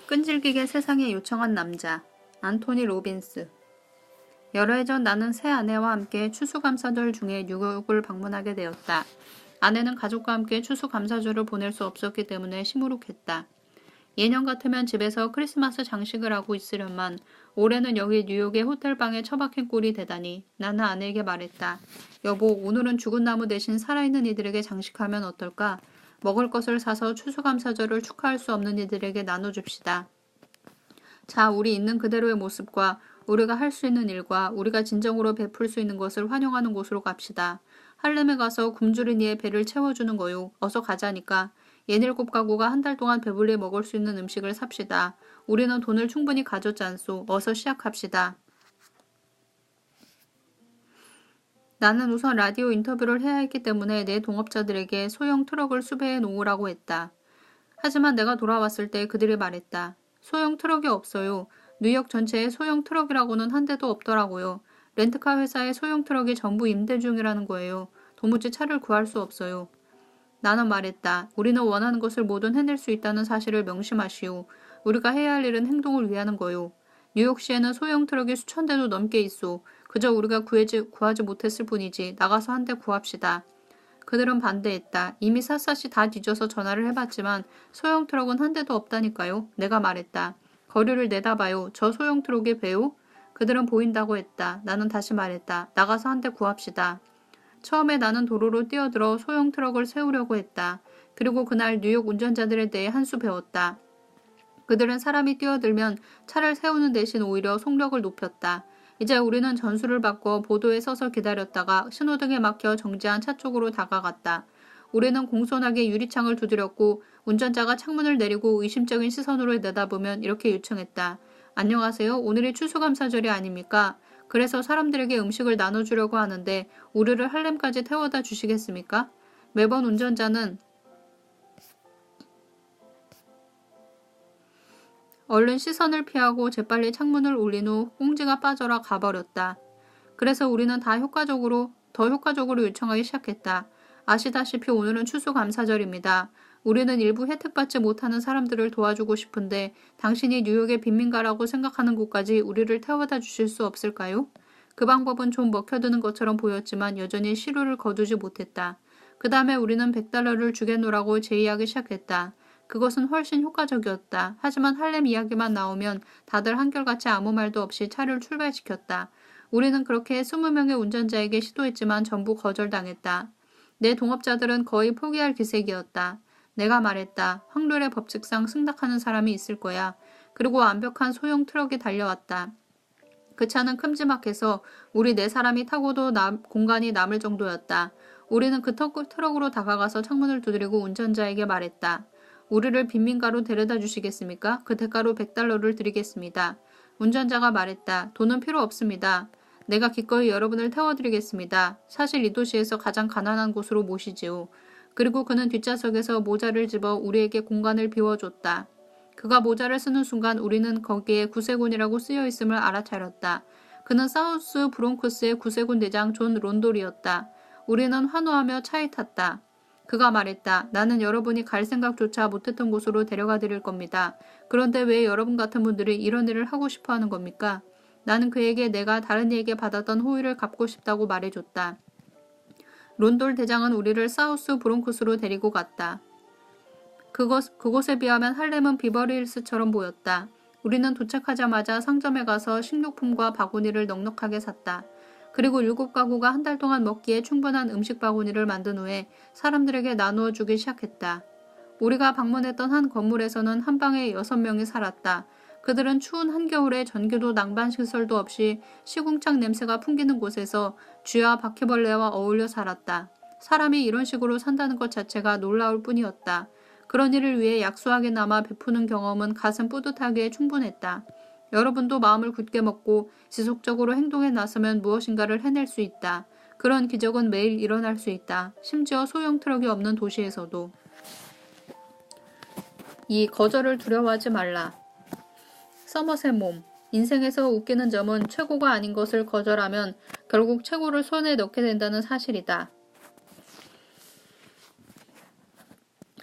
끈질기게 세상에 요청한 남자 안토니 로빈스. 여러 해 전 나는 새 아내와 함께 추수감사절 중에 뉴욕을 방문하게 되었다. 아내는 가족과 함께 추수감사절을 보낼 수 없었기 때문에 시무룩했다. 예년 같으면 집에서 크리스마스 장식을 하고 있으련만 올해는 여기 뉴욕의 호텔방에 처박힌 꼴이 되다니. 나는 아내에게 말했다. 여보, 오늘은 죽은 나무 대신 살아있는 이들에게 장식하면 어떨까? 먹을 것을 사서 추수감사절을 축하할 수 없는 이들에게 나눠줍시다. 자, 우리 있는 그대로의 모습과 우리가 할 수 있는 일과 우리가 진정으로 베풀 수 있는 것을 환영하는 곳으로 갑시다. 할렘에 가서 굶주린 이의 배를 채워주는 거요. 어서 가자니까. 67가구가 한 달 동안 배불리 먹을 수 있는 음식을 삽시다. 우리는 돈을 충분히 가졌지 않소. 어서 시작합시다. 나는 우선 라디오 인터뷰를 해야 했기 때문에 내 동업자들에게 소형 트럭을 수배해 놓으라고 했다. 하지만 내가 돌아왔을 때 그들이 말했다. 소형 트럭이 없어요. 뉴욕 전체에 소형 트럭이라고는 한 대도 없더라고요. 렌트카 회사의 소형 트럭이 전부 임대 중이라는 거예요. 도무지 차를 구할 수 없어요. 나는 말했다. 우리는 원하는 것을 뭐든 해낼 수 있다는 사실을 명심하시오. 우리가 해야 할 일은 행동을 위하는 거요. 뉴욕시에는 소형 트럭이 수천 대도 넘게 있소. 그저 우리가 구하지 못했을 뿐이지. 나가서 한 대 구합시다. 그들은 반대했다. 이미 샅샅이 다 뒤져서 전화를 해봤지만 소형 트럭은 한 대도 없다니까요. 내가 말했다. 거리를 내다봐요. 저 소형 트럭의 배요? 그들은 보인다고 했다. 나는 다시 말했다. 나가서 한 대 구합시다. 처음에 나는 도로로 뛰어들어 소형 트럭을 세우려고 했다. 그리고 그날 뉴욕 운전자들에 대해 한 수 배웠다. 그들은 사람이 뛰어들면 차를 세우는 대신 오히려 속력을 높였다. 이제 우리는 전수를 받고 보도에 서서 기다렸다가 신호등에 막혀 정지한 차 쪽으로 다가갔다. 우리는 공손하게 유리창을 두드렸고 운전자가 창문을 내리고 의심적인 시선으로 내다보면 이렇게 요청했다. 안녕하세요. 오늘이 추수감사절이 아닙니까? 그래서 사람들에게 음식을 나눠주려고 하는데 우리를 할렘까지 태워다 주시겠습니까? 매번 운전자는 얼른 시선을 피하고 재빨리 창문을 올린 후 꽁지가 빠져라 가버렸다. 그래서 우리는 더 효과적으로 요청하기 시작했다. 아시다시피 오늘은 추수감사절입니다. 우리는 일부 혜택받지 못하는 사람들을 도와주고 싶은데 당신이 뉴욕의 빈민가라고 생각하는 곳까지 우리를 태워다 주실 수 없을까요? 그 방법은 좀 먹혀드는 것처럼 보였지만 여전히 시루를 거두지 못했다. 그 다음에 우리는 $100를 주겠노라고 제의하기 시작했다. 그것은 훨씬 효과적이었다. 하지만 할렘 이야기만 나오면 다들 한결같이 아무 말도 없이 차를 출발시켰다. 우리는 그렇게 20명의 운전자에게 시도했지만 전부 거절당했다. 내 동업자들은 거의 포기할 기색이었다. 내가 말했다. 확률의 법칙상 승낙하는 사람이 있을 거야. 그리고 완벽한 소형 트럭이 달려왔다. 그 차는 큼지막해서 우리 4사람이 타고도 공간이 남을 정도였다. 우리는 그 트럭으로 다가가서 창문을 두드리고 운전자에게 말했다. 우리를 빈민가로 데려다 주시겠습니까? 그 대가로 $100를 드리겠습니다. 운전자가 말했다. 돈은 필요 없습니다. 내가 기꺼이 여러분을 태워드리겠습니다. 사실 이 도시에서 가장 가난한 곳으로 모시지요. 그리고 그는 뒷좌석에서 모자를 집어 우리에게 공간을 비워줬다. 그가 모자를 쓰는 순간 우리는 거기에 구세군이라고 쓰여있음을 알아차렸다. 그는 사우스 브롱크스의 구세군 대장 존 론돌이었다. 우리는 환호하며 차에 탔다. 그가 말했다. 나는 여러분이 갈 생각조차 못했던 곳으로 데려가 드릴 겁니다. 그런데 왜 여러분 같은 분들이 이런 일을 하고 싶어 하는 겁니까? 나는 그에게 내가 다른 이에게 받았던 호의를 갚고 싶다고 말해줬다. 론돌 대장은 우리를 사우스 브롱크스로 데리고 갔다. 그곳에 비하면 할렘은 비버리힐스처럼 보였다. 우리는 도착하자마자 상점에 가서 식료품과 바구니를 넉넉하게 샀다. 그리고 7가구가 한 달 동안 먹기에 충분한 음식 바구니를 만든 후에 사람들에게 나누어 주기 시작했다. 우리가 방문했던 한 건물에서는 한 방에 6명이 살았다. 그들은 추운 한겨울에 전기도 난방시설도 없이 시궁창 냄새가 풍기는 곳에서 쥐와 바퀴벌레와 어울려 살았다. 사람이 이런 식으로 산다는 것 자체가 놀라울 뿐이었다. 그런 일을 위해 약소하게나마 베푸는 경험은 가슴 뿌듯하기에 충분했다. 여러분도 마음을 굳게 먹고 지속적으로 행동에 나서면 무엇인가를 해낼 수 있다. 그런 기적은 매일 일어날 수 있다. 심지어 소형 트럭이 없는 도시에서도. 2. 거절을 두려워하지 말라. 서머셋 몬. 인생에서 웃기는 점은 최고가 아닌 것을 거절하면 결국 최고를 손에 넣게 된다는 사실이다.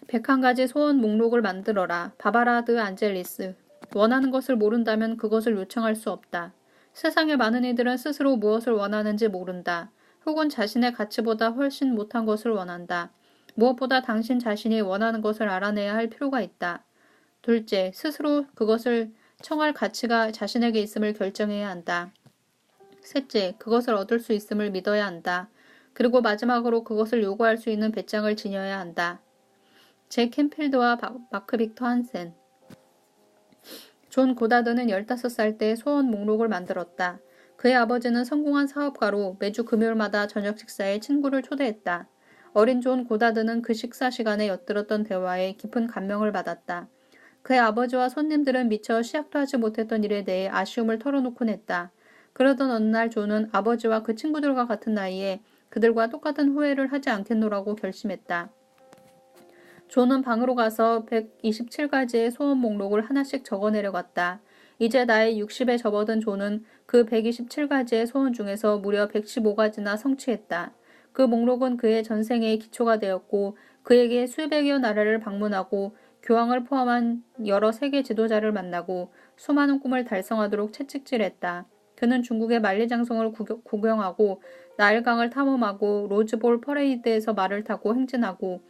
101가지 소원 목록을 만들어라. 바바라 드 안젤리스. 원하는 것을 모른다면 그것을 요청할 수 없다. 세상의 많은 이들은 스스로 무엇을 원하는지 모른다. 혹은 자신의 가치보다 훨씬 못한 것을 원한다. 무엇보다 당신 자신이 원하는 것을 알아내야 할 필요가 있다. 둘째, 스스로 그것을 청할 가치가 자신에게 있음을 결정해야 한다. 셋째, 그것을 얻을 수 있음을 믿어야 한다. 그리고 마지막으로 그것을 요구할 수 있는 배짱을 지녀야 한다. 제 캠필드와 마크 빅터 한센. 존 고다드는 15살 때 소원 목록을 만들었다. 그의 아버지는 성공한 사업가로 매주 금요일마다 저녁 식사에 친구를 초대했다. 어린 존 고다드는 그 식사 시간에 엿들었던 대화에 깊은 감명을 받았다. 그의 아버지와 손님들은 미처 시작도 하지 못했던 일에 대해 아쉬움을 털어놓곤 했다. 그러던 어느 날 존은 아버지와 그 친구들과 같은 나이에 그들과 똑같은 후회를 하지 않겠노라고 결심했다. 존은 방으로 가서 127가지의 소원 목록을 하나씩 적어내려갔다. 이제 나이 60에 접어든 존은 그 127가지의 소원 중에서 무려 115가지나 성취했다. 그 목록은 그의 전생의 기초가 되었고 그에게 수백여 나라를 방문하고 교황을 포함한 여러 세계 지도자를 만나고 수많은 꿈을 달성하도록 채찍질했다. 그는 중국의 만리장성을 구경하고 나일강을 탐험하고 로즈볼 퍼레이드에서 말을 타고 행진하고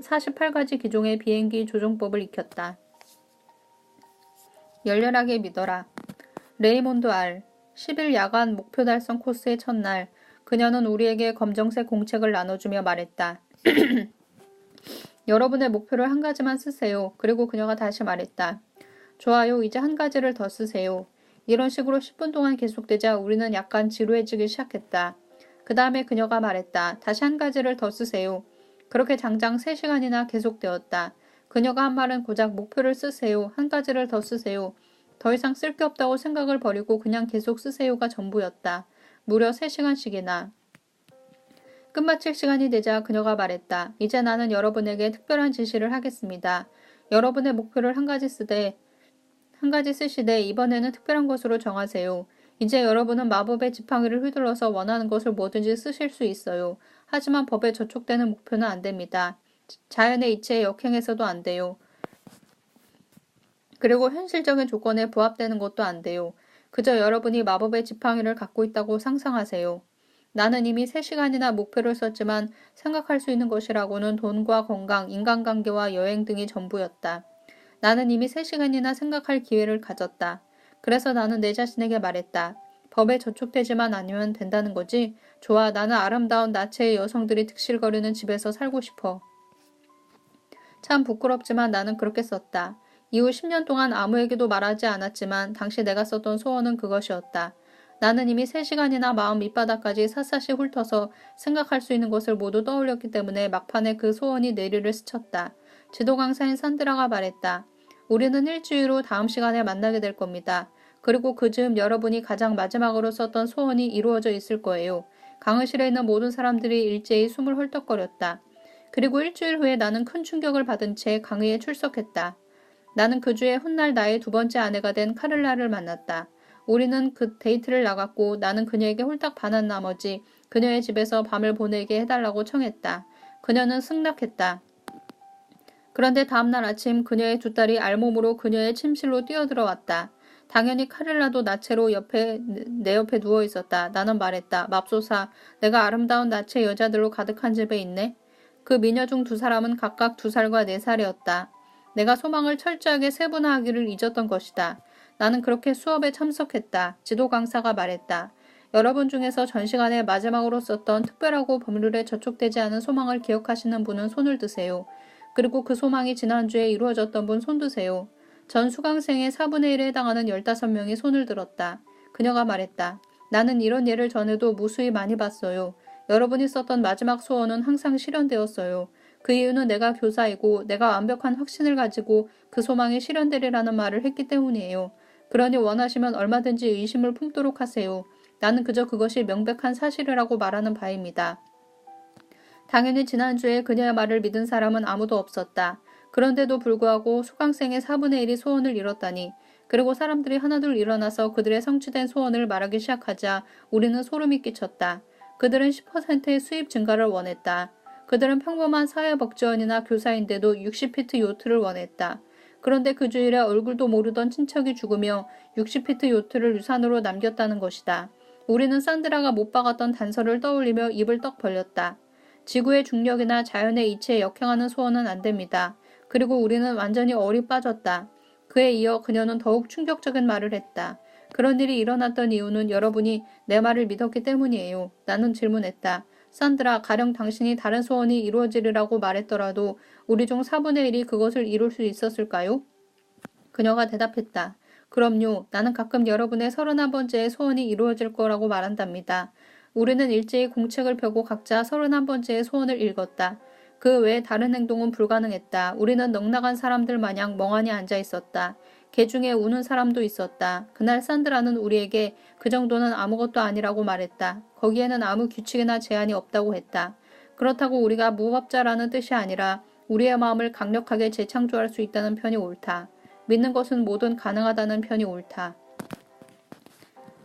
48가지 기종의 비행기 조종법을 익혔다. 열렬하게 믿어라. 레이몬드 R. 10일 야간 목표 달성 코스의 첫날, 그녀는 우리에게 검정색 공책을 나눠주며 말했다. 여러분의 목표를 한 가지만 쓰세요. 그리고 그녀가 다시 말했다. 좋아요. 이제 한 가지를 더 쓰세요. 이런 식으로 10분 동안 계속되자 우리는 약간 지루해지기 시작했다. 그 다음에 그녀가 말했다. 다시 한 가지를 더 쓰세요. 그렇게 장장 3시간이나 계속되었다. 그녀가 한 말은 고작 목표를 쓰세요. 한 가지를 더 쓰세요. 더 이상 쓸 게 없다고 생각을 버리고 그냥 계속 쓰세요가 전부였다. 무려 3시간씩이나. 끝마칠 시간이 되자 그녀가 말했다. 이제 나는 여러분에게 특별한 지시를 하겠습니다. 여러분의 목표를 한 가지 쓰시되 이번에는 특별한 것으로 정하세요. 이제 여러분은 마법의 지팡이를 휘둘러서 원하는 것을 뭐든지 쓰실 수 있어요. 하지만 법에 저촉되는 목표는 안 됩니다. 자연의 이치에 역행해서도 안 돼요. 그리고 현실적인 조건에 부합되는 것도 안 돼요. 그저 여러분이 마법의 지팡이를 갖고 있다고 상상하세요. 나는 이미 3시간이나 목표를 썼지만 생각할 수 있는 것이라고는 돈과 건강, 인간관계와 여행 등이 전부였다. 나는 이미 3시간이나 생각할 기회를 가졌다. 그래서 나는 내 자신에게 말했다. 법에 저촉되지만 않으면 된다는 거지? 좋아, 나는 아름다운 나체의 여성들이 득실거리는 집에서 살고 싶어. 참 부끄럽지만 나는 그렇게 썼다. 이후 10년 동안 아무에게도 말하지 않았지만 당시 내가 썼던 소원은 그것이었다. 나는 이미 3시간이나 마음 밑바닥까지 샅샅이 훑어서 생각할 수 있는 것을 모두 떠올렸기 때문에 막판에 그 소원이 뇌리를 스쳤다. 지도 강사인 산드라가 말했다. 우리는 일주일 후 다음 시간에 만나게 될 겁니다. 그리고 그 즈음 여러분이 가장 마지막으로 썼던 소원이 이루어져 있을 거예요. 강의실에 있는 모든 사람들이 일제히 숨을 헐떡거렸다. 그리고 일주일 후에 나는 큰 충격을 받은 채 강의에 출석했다. 나는 그 주에 훗날 나의 2번째 아내가 된 카를라를 만났다. 우리는 그 데이트를 나갔고 나는 그녀에게 홀딱 반한 나머지 그녀의 집에서 밤을 보내게 해달라고 청했다. 그녀는 승낙했다. 그런데 다음날 아침 그녀의 2딸이 알몸으로 그녀의 침실로 뛰어들어왔다. 당연히 카를라도 나체로 내 옆에 누워있었다. 나는 말했다. 맙소사, 내가 아름다운 나체 여자들로 가득한 집에 있네. 그 미녀 중 2사람은 각각 2살과 4살이었다. 내가 소망을 철저하게 세분화하기를 잊었던 것이다. 나는 그렇게 수업에 참석했다. 지도 강사가 말했다. 여러분 중에서 전 시간에 마지막으로 썼던 특별하고 법률에 저촉되지 않은 소망을 기억하시는 분은 손을 드세요. 그리고 그 소망이 지난주에 이루어졌던 분 손 드세요. 전 수강생의 4분의 1에 해당하는 15명이 손을 들었다. 그녀가 말했다. 나는 이런 예를 전에도 무수히 많이 봤어요. 여러분이 썼던 마지막 소원은 항상 실현되었어요. 그 이유는 내가 교사이고 내가 완벽한 확신을 가지고 그 소망이 실현되리라는 말을 했기 때문이에요. 그러니 원하시면 얼마든지 의심을 품도록 하세요. 나는 그저 그것이 명백한 사실이라고 말하는 바입니다. 당연히 지난주에 그녀의 말을 믿은 사람은 아무도 없었다. 그런데도 불구하고 수강생의 4분의 1이 소원을 이뤘다니. 그리고 사람들이 하나둘 일어나서 그들의 성취된 소원을 말하기 시작하자 우리는 소름이 끼쳤다. 그들은 10%의 수입 증가를 원했다. 그들은 평범한 사회복지원이나 교사인데도 60피트 요트를 원했다. 그런데 그 주일에 얼굴도 모르던 친척이 죽으며 60피트 요트를 유산으로 남겼다는 것이다. 우리는 산드라가 못 박았던 단서를 떠올리며 입을 떡 벌렸다. 지구의 중력이나 자연의 이치에 역행하는 소원은 안 됩니다. 그리고 우리는 완전히 얼이 빠졌다. 그에 이어 그녀는 더욱 충격적인 말을 했다. 그런 일이 일어났던 이유는 여러분이 내 말을 믿었기 때문이에요. 나는 질문했다. 산드라, 가령 당신이 다른 소원이 이루어지리라고 말했더라도 우리 중 4분의 1이 그것을 이룰 수 있었을까요? 그녀가 대답했다. 그럼요. 나는 가끔 여러분의 31번째의 소원이 이루어질 거라고 말한답니다. 우리는 일제히 공책을 펴고 각자 31번째의 소원을 읽었다. 그 외에 다른 행동은 불가능했다. 우리는 넉나간 사람들 마냥 멍하니 앉아 있었다. 개 중에 우는 사람도 있었다. 그날 산드라는 우리에게 그 정도는 아무것도 아니라고 말했다. 거기에는 아무 규칙이나 제한이 없다고 했다. 그렇다고 우리가 무법자라는 뜻이 아니라 우리의 마음을 강력하게 재창조할 수 있다는 편이 옳다. 믿는 것은 뭐든 가능하다는 편이 옳다.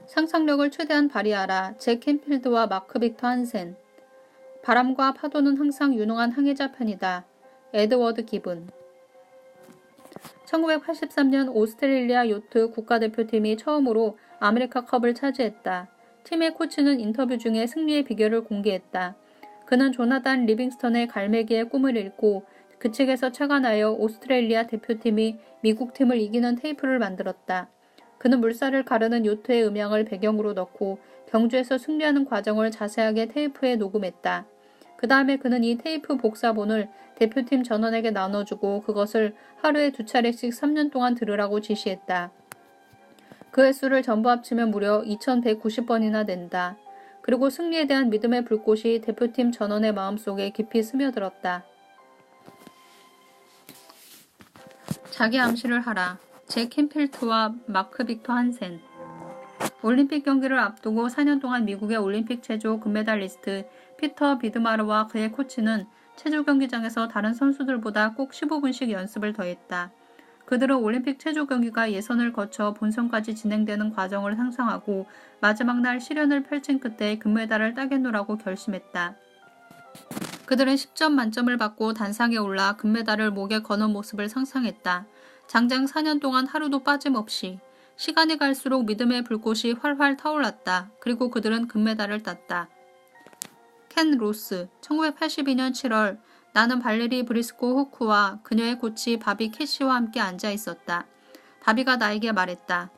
상상력을 최대한 발휘하라. 잭 캠필드와 마크 빅터 한센. 바람과 파도는 항상 유능한 항해자 편이다. 에드워드 기븐. 1983년 오스트레일리아 요트 국가대표팀이 처음으로 아메리카컵을 차지했다. 팀의 코치는 인터뷰 중에 승리의 비결을 공개했다. 그는 조나단 리빙스턴의 갈매기의 꿈을 읽고 그 책에서 착안하여 오스트레일리아 대표팀이 미국 팀을 이기는 테이프를 만들었다. 그는 물살을 가르는 요트의 음향을 배경으로 넣고 경주에서 승리하는 과정을 자세하게 테이프에 녹음했다. 그 다음에 그는 이 테이프 복사본을 대표팀 전원에게 나눠주고 그것을 하루에 2차례씩 3년 동안 들으라고 지시했다. 그 횟수를 전부 합치면 무려 2190번이나 된다. 그리고 승리에 대한 믿음의 불꽃이 대표팀 전원의 마음속에 깊이 스며들었다. 자기 암시를 하라. 잭 캠필트와 마크 빅터 한센. 올림픽 경기를 앞두고 4년 동안 미국의 올림픽 체조 금메달리스트 피터 비드마르와 그의 코치는 체조 경기장에서 다른 선수들보다 꼭 15분씩 연습을 더했다. 그들은 올림픽 체조 경기가 예선을 거쳐 본선까지 진행되는 과정을 상상하고 마지막 날 시련을 펼친 끝에 금메달을 따겠노라고 결심했다. 그들은 10점 만점을 받고 단상에 올라 금메달을 목에 거는 모습을 상상했다. 장장 4년 동안 하루도 빠짐없이. 시간이 갈수록 믿음의 불꽃이 활활 타올랐다. 그리고 그들은 금메달을 땄다. 켄 로스, 1982년 7월 나는 발레리 브리스코 호크와 그녀의 코치 바비 캐시와 함께 앉아 있었다. 바비가 나에게 말했다.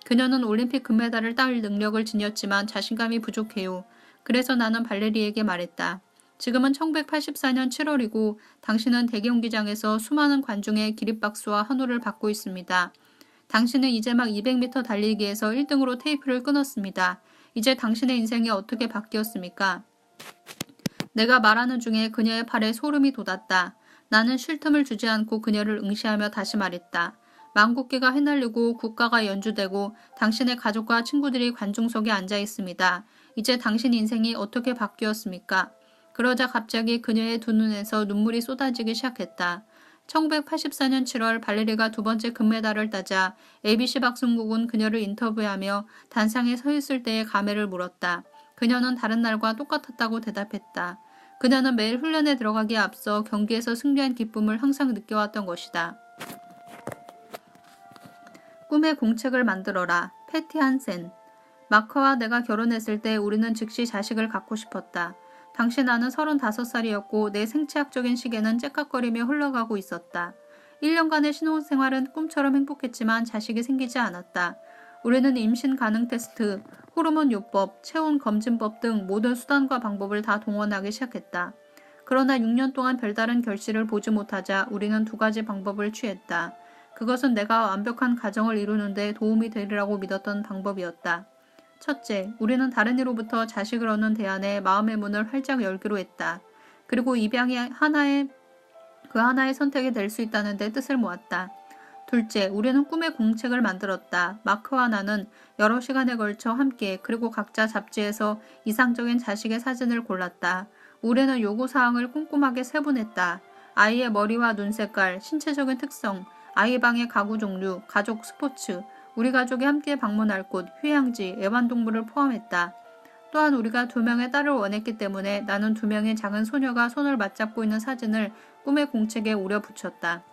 그녀는 올림픽 금메달을 딸 능력을 지녔지만 자신감이 부족해요. 그래서 나는 발레리에게 말했다. 지금은 1984년 7월이고 당신은 대경기장에서 수많은 관중의 기립박수와 환호를 받고 있습니다. 당신은 이제 막 200m 달리기에서 1등으로 테이프를 끊었습니다. 이제 당신의 인생이 어떻게 바뀌었습니까? 내가 말하는 중에 그녀의 팔에 소름이 돋았다. 나는 쉴 틈을 주지 않고 그녀를 응시하며 다시 말했다. 만국기가 휘날리고 국가가 연주되고 당신의 가족과 친구들이 관중석에 앉아 있습니다. 이제 당신 인생이 어떻게 바뀌었습니까? 그러자 갑자기 그녀의 두 눈에서 눈물이 쏟아지기 시작했다. 1984년 7월 발레리가 두 번째 금메달을 따자 ABC 박승국은 그녀를 인터뷰하며 단상에 서 있을 때의 감회를 물었다. 그녀는 다른 날과 똑같았다고 대답했다. 그녀는 매일 훈련에 들어가기에 앞서 경기에서 승리한 기쁨을 항상 느껴왔던 것이다. 꿈의 공책을 만들어라. 패티 한센. 마크와 내가 결혼했을 때 우리는 즉시 자식을 갖고 싶었다. 당시 나는 35살이었고 내 생체학적인 시계는 째깍거리며 흘러가고 있었다. 1년간의 신혼생활은 꿈처럼 행복했지만 자식이 생기지 않았다. 우리는 임신 가능 테스트, 호르몬 요법, 체온 검진법 등 모든 수단과 방법을 다 동원하기 시작했다. 그러나 6년 동안 별다른 결실을 보지 못하자 우리는 두 가지 방법을 취했다. 그것은 내가 완벽한 가정을 이루는 데 도움이 되리라고 믿었던 방법이었다. 첫째, 우리는 다른 이로부터 자식을 얻는 대안에 마음의 문을 활짝 열기로 했다. 그리고 입양이 그 하나의 선택이 될 수 있다는 데 뜻을 모았다. 둘째, 우리는 꿈의 공책을 만들었다. 마크와 나는 여러 시간에 걸쳐 함께 그리고 각자 잡지에서 이상적인 자식의 사진을 골랐다. 우리는 요구사항을 꼼꼼하게 세분했다. 아이의 머리와 눈 색깔, 신체적인 특성, 아이 방의 가구 종류, 가족 스포츠, 우리 가족이 함께 방문할 곳, 휴양지, 애완동물을 포함했다. 또한 우리가 2명의 딸을 원했기 때문에 나는 2명의 작은 소녀가 손을 맞잡고 있는 사진을 꿈의 공책에 오려 붙였다.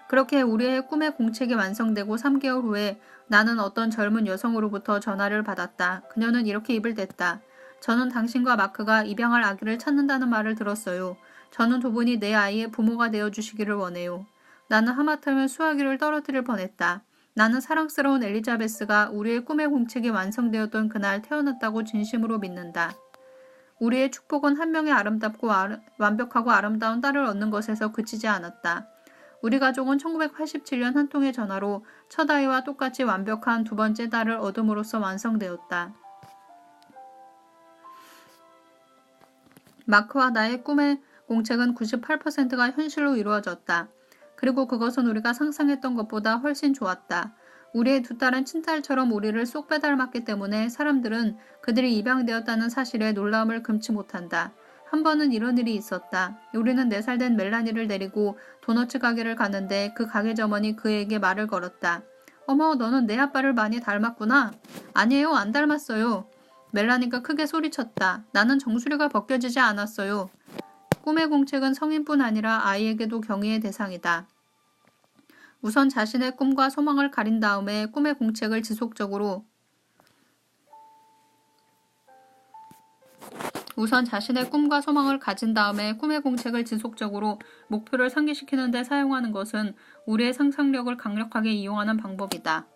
그렇게 우리의 꿈의 공책이 완성되고 3개월 후에 나는 어떤 젊은 여성으로부터 전화를 받았다. 그녀는 이렇게 입을 댔다. 저는 당신과 마크가 입양할 아기를 찾는다는 말을 들었어요. 저는 두 분이 내 아이의 부모가 되어주시기를 원해요. 나는 하마터면 수화기를 떨어뜨릴 뻔했다. 나는 사랑스러운 엘리자베스가 우리의 꿈의 공책이 완성되었던 그날 태어났다고 진심으로 믿는다. 우리의 축복은 한 명의 아름답고 완벽하고 아름다운 딸을 얻는 것에서 그치지 않았다. 우리 가족은 1987년 한 통의 전화로 첫 아이와 똑같이 완벽한 두 번째 딸을 얻음으로써 완성되었다. 마크와 나의 꿈의 공책은 98%가 현실로 이루어졌다. 그리고 그것은 우리가 상상했던 것보다 훨씬 좋았다. 우리의 두 딸은 친딸처럼 우리를 쏙 빼닮았기 때문에 사람들은 그들이 입양되었다는 사실에 놀라움을 금치 못한다. 한 번은 이런 일이 있었다. 우리는 4살 된 멜라니를 데리고 도너츠 가게를 갔는데 그 가게 점원이 그에게 말을 걸었다. 어머, 너는 내 아빠를 많이 닮았구나. 아니에요, 안 닮았어요. 멜라니가 크게 소리쳤다. 나는 정수리가 벗겨지지 않았어요. 꿈의 공책은 성인뿐 아니라 아이에게도 경의의 대상이다. 우선 자신의 꿈과 소망을 가린 다음에 꿈의 공책을 지속적으로 목표를 상기시키는 데 사용하는 것은 우리의 상상력을 강력하게 이용하는 방법이다.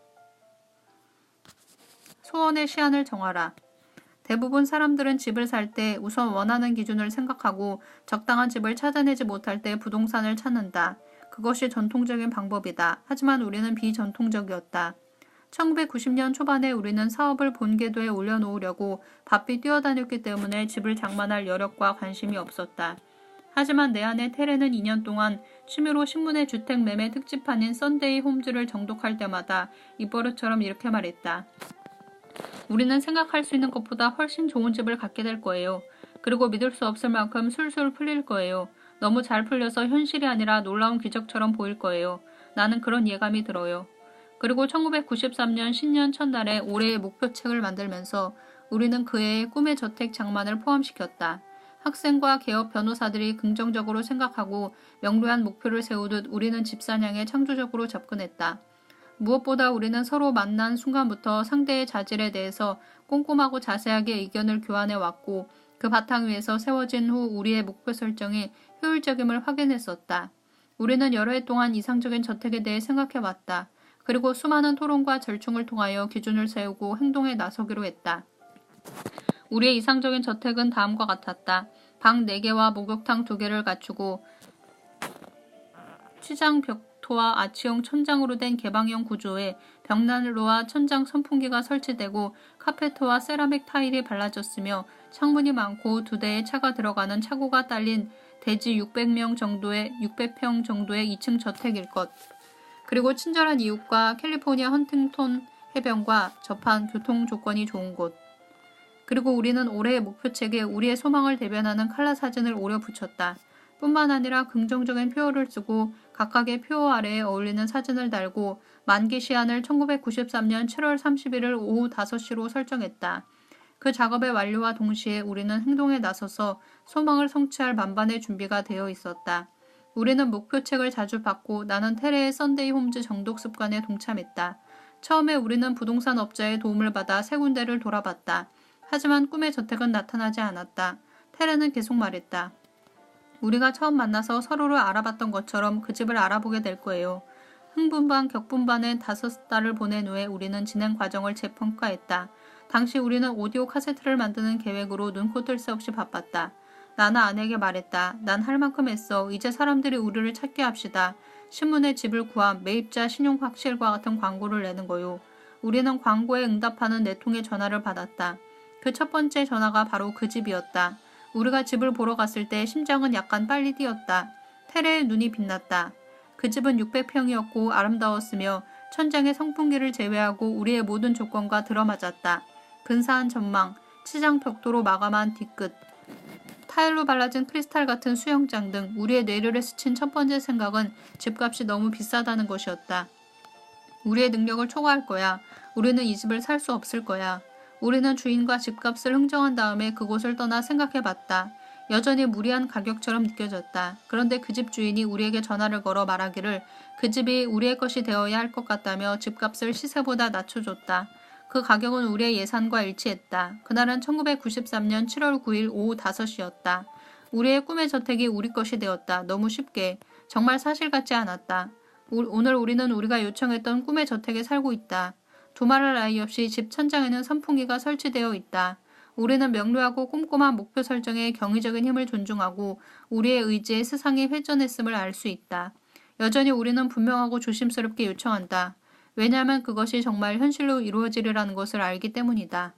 소원의 시한을 정하라. 대부분 사람들은 집을 살 때 우선 원하는 기준을 생각하고 적당한 집을 찾아내지 못할 때 부동산을 찾는다. 그것이 전통적인 방법이다. 하지만 우리는 비전통적이었다. 1990년 초반에 우리는 사업을 본궤도에 올려놓으려고 바삐 뛰어다녔기 때문에 집을 장만할 여력과 관심이 없었다. 하지만 내 아내 테레는 2년 동안 취미로 신문의 주택 매매 특집판인 썬데이 홈즈를 정독할 때마다 입버릇처럼 이렇게 말했다. 우리는 생각할 수 있는 것보다 훨씬 좋은 집을 갖게 될 거예요. 그리고 믿을 수 없을 만큼 술술 풀릴 거예요. 너무 잘 풀려서 현실이 아니라 놀라운 기적처럼 보일 거예요. 나는 그런 예감이 들어요. 그리고 1993년 신년 첫날에 올해의 목표책을 만들면서 우리는 그해의 꿈의 저택 장만을 포함시켰다. 학생과 개업 변호사들이 긍정적으로 생각하고 명료한 목표를 세우듯 우리는 집사냥에 창조적으로 접근했다. 무엇보다 우리는 서로 만난 순간부터 상대의 자질에 대해서 꼼꼼하고 자세하게 의견을 교환해 왔고 그 바탕 위에서 세워진 후 우리의 목표 설정이 효율적임을 확인했었다. 우리는 여러 해 동안 이상적인 저택에 대해 생각해 왔다. 그리고 수많은 토론과 절충을 통하여 기준을 세우고 행동에 나서기로 했다. 우리의 이상적인 저택은 다음과 같았다. 방 4개와 목욕탕 2개를 갖추고 취장 벽토와 아치형 천장으로 된 개방형 구조에 벽난로와 천장 선풍기가 설치되고 카페트와 세라믹 타일이 발라졌으며 창문이 많고 2대의 차가 들어가는 차고가 딸린 대지 600평 정도의 2층 저택일 것. 그리고 친절한 이웃과 캘리포니아 헌팅턴 해변과 접한 교통 조건이 좋은 곳. 그리고 우리는 올해의 목표책에 우리의 소망을 대변하는 칼라 사진을 오려 붙였다. 뿐만 아니라 긍정적인 표어를 쓰고 각각의 표어 아래에 어울리는 사진을 달고 만기 시한을 1993년 7월 31일 오후 5시로 설정했다. 그 작업의 완료와 동시에 우리는 행동에 나서서 소망을 성취할 만반의 준비가 되어 있었다. 우리는 목표책을 자주 받고 나는 테레의 썬데이 홈즈 정독 습관에 동참했다. 처음에 우리는 부동산 업자의 도움을 받아 3군데를 돌아봤다. 하지만 꿈의 저택은 나타나지 않았다. 테레는 계속 말했다. 우리가 처음 만나서 서로를 알아봤던 것처럼 그 집을 알아보게 될 거예요. 흥분반 격분반의 5달을 보낸 후에 우리는 진행 과정을 재평가했다. 당시 우리는 오디오 카세트를 만드는 계획으로 눈코 뜰 새 없이 바빴다. 나는 아내에게 말했다. 난 할 만큼 했어. 이제 사람들이 우리를 찾게 합시다. 신문에 집을 구함, 매입자 신용 확실과 같은 광고를 내는 거요. 우리는 광고에 응답하는 4통의 전화를 받았다. 그 첫 번째 전화가 바로 그 집이었다. 우리가 집을 보러 갔을 때 심장은 약간 빨리 뛰었다. 테레의 눈이 빛났다. 그 집은 600평이었고 아름다웠으며 천장의 선풍기를 제외하고 우리의 모든 조건과 들어맞았다. 근사한 전망, 치장 벽도로 마감한 뒤끝, 타일로 발라진 크리스탈 같은 수영장 등 우리의 뇌를 스친 첫 번째 생각은 집값이 너무 비싸다는 것이었다. 우리의 능력을 초과할 거야. 우리는 이 집을 살 수 없을 거야. 우리는 주인과 집값을 흥정한 다음에 그곳을 떠나 생각해봤다. 여전히 무리한 가격처럼 느껴졌다. 그런데 그 집 주인이 우리에게 전화를 걸어 말하기를 그 집이 우리의 것이 되어야 할 것 같다며 집값을 시세보다 낮춰줬다. 그 가격은 우리의 예산과 일치했다. 그날은 1993년 7월 9일 오후 5시였다. 우리의 꿈의 저택이 우리 것이 되었다. 너무 쉽게. 정말 사실 같지 않았다. 오늘 우리는 우리가 요청했던 꿈의 저택에 살고 있다. 두말할 나위 없이 집 천장에는 선풍기가 설치되어 있다. 우리는 명료하고 꼼꼼한 목표 설정에 경이적인 힘을 존중하고 우리의 의지에 세상이 회전했음을 알 수 있다. 여전히 우리는 분명하고 조심스럽게 요청한다. 왜냐하면 그것이 정말 현실로 이루어지리라는 것을 알기 때문이다.